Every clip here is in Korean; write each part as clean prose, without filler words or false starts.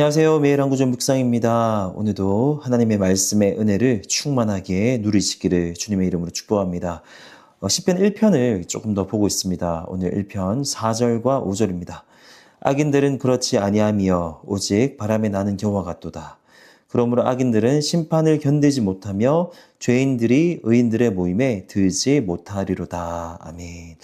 안녕하세요. 매일 한구전 묵상입니다. 오늘도 하나님의 말씀의 은혜를 충만하게 누리시기를 주님의 이름으로 축복합니다. 시편 1편을 조금 더 보고 있습니다. 오늘 1편 4절과 5절입니다. 악인들은 그렇지 아니하며 오직 바람에 나는 겨와 같도다. 그러므로 악인들은 심판을 견디지 못하며 죄인들이 의인들의 모임에 들지 못하리로다. 아멘.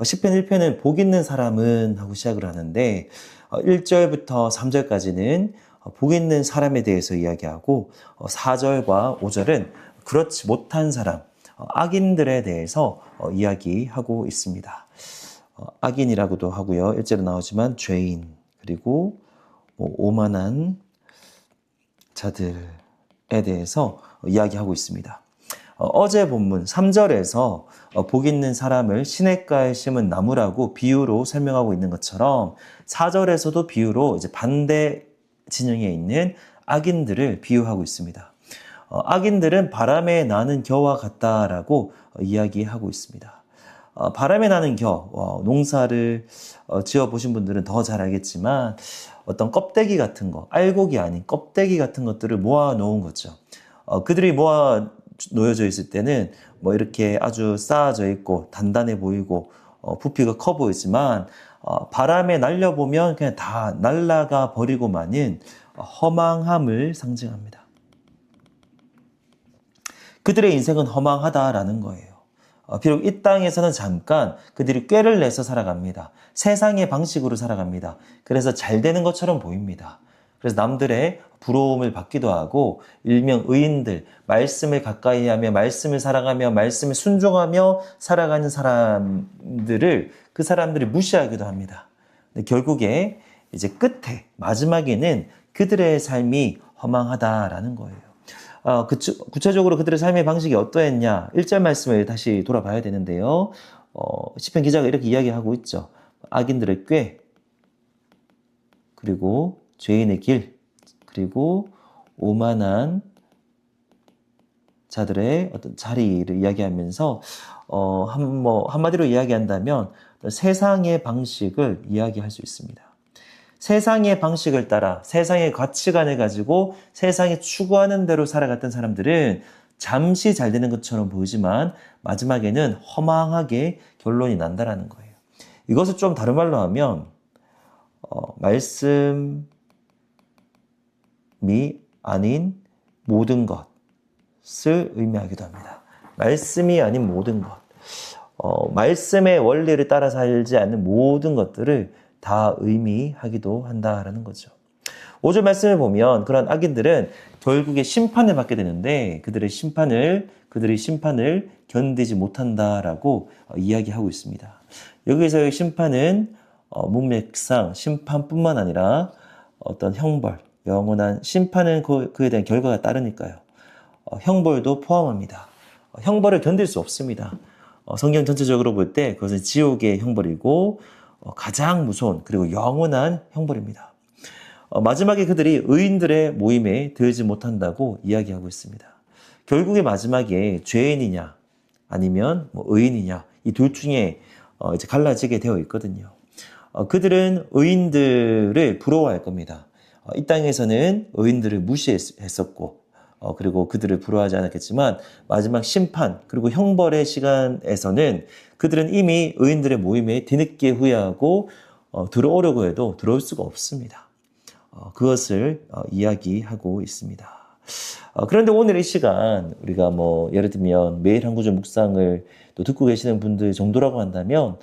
시편 1편은 복 있는 사람은 하고 시작을 하는데 1절부터 3절까지는 복 있는 사람에 대해서 이야기하고 4절과 5절은 그렇지 못한 사람, 악인들에 대해서 이야기하고 있습니다. 악인이라고도 하고요. 1절에 나오지만 죄인, 그리고 오만한 자들에 대해서 이야기하고 있습니다. 어제 본문 3절에서 복 있는 사람을 시냇가에 심은 나무라고 비유로 설명하고 있는 것처럼 4절에서도 비유로 이제 반대 진영에 있는 악인들을 비유하고 있습니다. 악인들은 바람에 나는 겨와 같다라고 이야기하고 있습니다. 바람에 나는 겨, 농사를 지어보신 분들은 더 잘 알겠지만 어떤 껍데기 같은 거, 알곡이 아닌 껍데기 같은 것들을 모아 놓은 거죠. 그들이 모아 놓여져 있을 때는 뭐 이렇게 아주 쌓아져 있고 단단해 보이고 부피가 커 보이지만 바람에 날려보면 그냥 다 날아가 버리고 마는 허망함을 상징합니다. 그들의 인생은 허망하다라는 거예요. 비록 이 땅에서는 잠깐 그들이 꾀를 내서 살아갑니다. 세상의 방식으로 살아갑니다. 그래서 잘 되는 것처럼 보입니다. 그래서 남들의 부러움을 받기도 하고 일명 의인들, 말씀을 가까이 하며 말씀을 살아가며 말씀을 순종하며 살아가는 사람들을 그 사람들이 무시하기도 합니다. 근데 결국에 이제 끝에 마지막에는 그들의 삶이 허망하다라는 거예요. 구체적으로 그들의 삶의 방식이 어떠했냐? 1절 말씀을 다시 돌아봐야 되는데요. 시편 기자가 이렇게 이야기하고 있죠. 악인들의 꾀, 그리고 죄인의 길, 그리고 오만한 자들의 어떤 자리를 이야기하면서 한마디로 이야기한다면 세상의 방식을 이야기할 수 있습니다. 세상의 방식을 따라 세상의 가치관을 가지고 세상이 추구하는 대로 살아갔던 사람들은 잠시 잘 되는 것처럼 보이지만 마지막에는 허망하게 결론이 난다라는 거예요. 이것을 좀 다른 말로 하면 말씀이 아닌 모든 것을 의미하기도 합니다. 말씀이 아닌 모든 것. 말씀의 원리를 따라 살지 않는 모든 것들을 다 의미하기도 한다라는 거죠. 5절 말씀을 보면 그런 악인들은 결국에 심판을 받게 되는데 그들이 심판을 견디지 못한다라고 이야기하고 있습니다. 여기서의 심판은 문맥상 심판뿐만 아니라 어떤 형벌, 영원한 심판은 그에 대한 결과가 따르니까요. 형벌도 포함합니다. 형벌을 견딜 수 없습니다. 성경 전체적으로 볼 때 그것은 지옥의 형벌이고 가장 무서운 그리고 영원한 형벌입니다. 마지막에 그들이 의인들의 모임에 들지 못한다고 이야기하고 있습니다. 결국에 마지막에 죄인이냐 아니면 의인이냐 이 둘 중에 이제 갈라지게 되어 있거든요. 그들은 의인들을 부러워할 겁니다. 이 땅에서는 의인들을 무시했었고 그리고 그들을 부러워하지 않았겠지만 마지막 심판 그리고 형벌의 시간에서는 그들은 이미 의인들의 모임에 뒤늦게 후회하고 들어오려고 해도 들어올 수가 없습니다. 그것을 이야기하고 있습니다. 그런데 오늘 이 시간 우리가 예를 들면 매일 한 구절 묵상을 또 듣고 계시는 분들 정도라고 한다면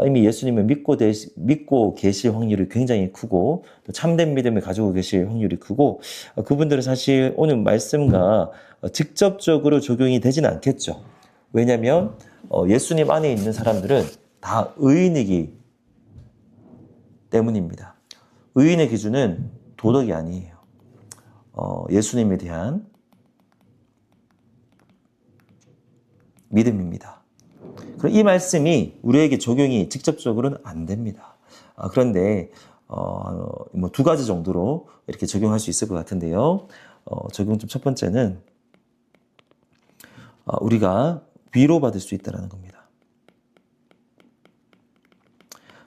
이미 예수님을 믿고 계실 확률이 굉장히 크고 또 참된 믿음을 가지고 계실 확률이 크고 그분들은 사실 오늘 말씀과 직접적으로 적용이 되지는 않겠죠. 왜냐하면 예수님 안에 있는 사람들은 다 의인이기 때문입니다. 의인의 기준은 도덕이 아니에요. 예수님에 대한 믿음입니다. 그럼 이 말씀이 우리에게 적용이 직접적으로는 안 됩니다. 그런데 두 가지 정도로 이렇게 적용할 수 있을 것 같은데요. 적용점 첫 번째는 우리가 위로받을 수 있다는 겁니다.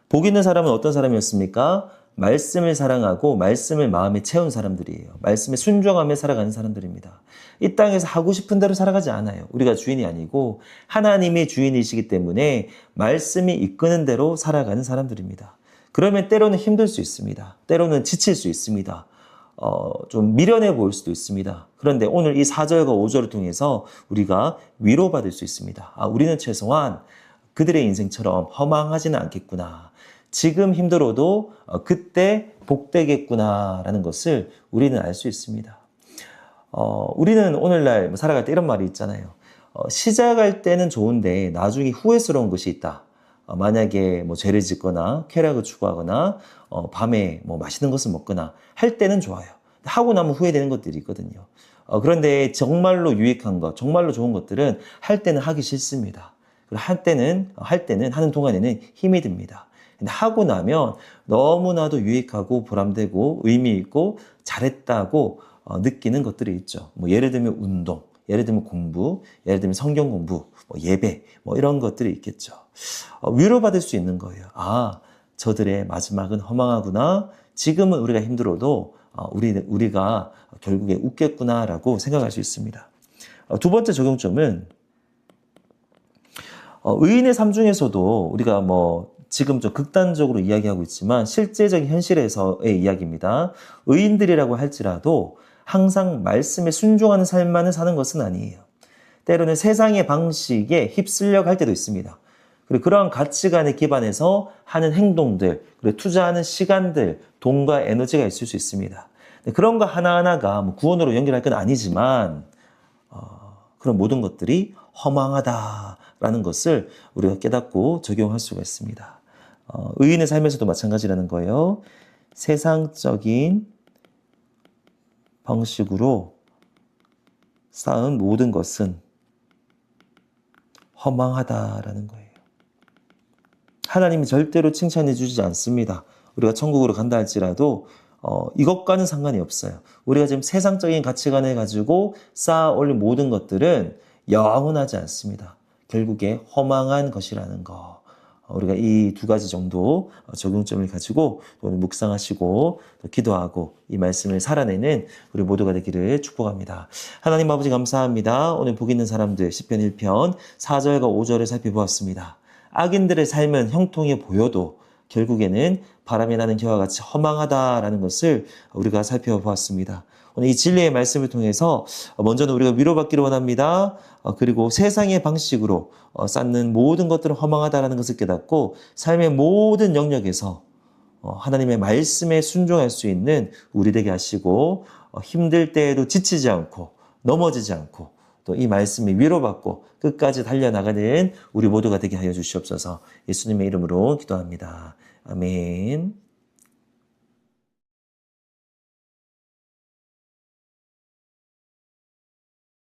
복 있는 사람은 어떤 사람이었습니까? 말씀을 사랑하고 말씀을 마음에 채운 사람들이에요. 말씀에 순종하며 살아가는 사람들입니다. 이 땅에서 하고 싶은 대로 살아가지 않아요. 우리가 주인이 아니고 하나님이 주인이시기 때문에 말씀이 이끄는 대로 살아가는 사람들입니다. 그러면 때로는 힘들 수 있습니다. 때로는 지칠 수 있습니다. 좀 미련해 보일 수도 있습니다. 그런데 오늘 이 4절과 5절을 통해서 우리가 위로받을 수 있습니다. 우리는 최소한 그들의 인생처럼 허망하지는 않겠구나. 지금 힘들어도 그때 복되겠구나라는 것을 우리는 알 수 있습니다. 우리는 오늘날 살아갈 때 이런 말이 있잖아요. 시작할 때는 좋은데 나중에 후회스러운 것이 있다. 만약에 뭐 죄를 짓거나 쾌락을 추구하거나 밤에 뭐 맛있는 것을 먹거나 할 때는 좋아요. 하고 나면 후회되는 것들이 있거든요. 그런데 정말로 유익한 것, 정말로 좋은 것들은 할 때는 하기 싫습니다. 그리고 할 때는 하는 동안에는 힘이 듭니다. 근데 하고 나면 너무나도 유익하고 보람되고 의미 있고 잘했다고 느끼는 것들이 있죠. 뭐 예를 들면 운동, 예를 들면 공부, 예를 들면 성경 공부, 뭐 예배, 뭐 이런 것들이 있겠죠. 위로받을 수 있는 거예요. 저들의 마지막은 허망하구나. 지금은 우리가 힘들어도 우리가 결국에 웃겠구나라고 생각할 수 있습니다. 두 번째 적용점은 의인의 삶 중에서도 우리가 뭐 지금 좀 극단적으로 이야기하고 있지만 실제적인 현실에서의 이야기입니다. 의인들이라고 할지라도 항상 말씀에 순종하는 삶만을 사는 것은 아니에요. 때로는 세상의 방식에 휩쓸려 갈 때도 있습니다. 그리고 그러한 가치관에 기반해서 하는 행동들, 그리고 투자하는 시간들, 돈과 에너지가 있을 수 있습니다. 그런 거 하나하나가 뭐 구원으로 연결할 건 아니지만 그런 모든 것들이 허망하다라는 것을 우리가 깨닫고 적용할 수가 있습니다. 의인의 삶에서도 마찬가지라는 거예요. 세상적인 방식으로 쌓은 모든 것은 허망하다라는 거예요. 하나님이 절대로 칭찬해 주지 않습니다. 우리가 천국으로 간다 할지라도 이것과는 상관이 없어요. 우리가 지금 세상적인 가치관을 가지고 쌓아 올린 모든 것들은 영원하지 않습니다. 결국에 허망한 것이라는 거. 우리가 이 두 가지 정도 적용점을 가지고 오늘 묵상하시고 기도하고 이 말씀을 살아내는 우리 모두가 되기를 축복합니다. 하나님 아버지 감사합니다. 오늘 복 있는 사람들 시편 1편 4절과 5절을 살펴보았습니다. 악인들의 삶은 형통해 보여도 결국에는 바람이 나는 겨와 같이 허망하다라는 것을 우리가 살펴보았습니다. 오늘 이 진리의 말씀을 통해서 먼저는 우리가 위로받기를 원합니다. 그리고 세상의 방식으로 쌓는 모든 것들은 허망하다라는 것을 깨닫고 삶의 모든 영역에서 하나님의 말씀에 순종할 수 있는 우리 되게 하시고 힘들 때에도 지치지 않고 넘어지지 않고 또 이 말씀에 위로받고 끝까지 달려나가는 우리 모두가 되게 하여 주시옵소서. 예수님의 이름으로 기도합니다. 아멘.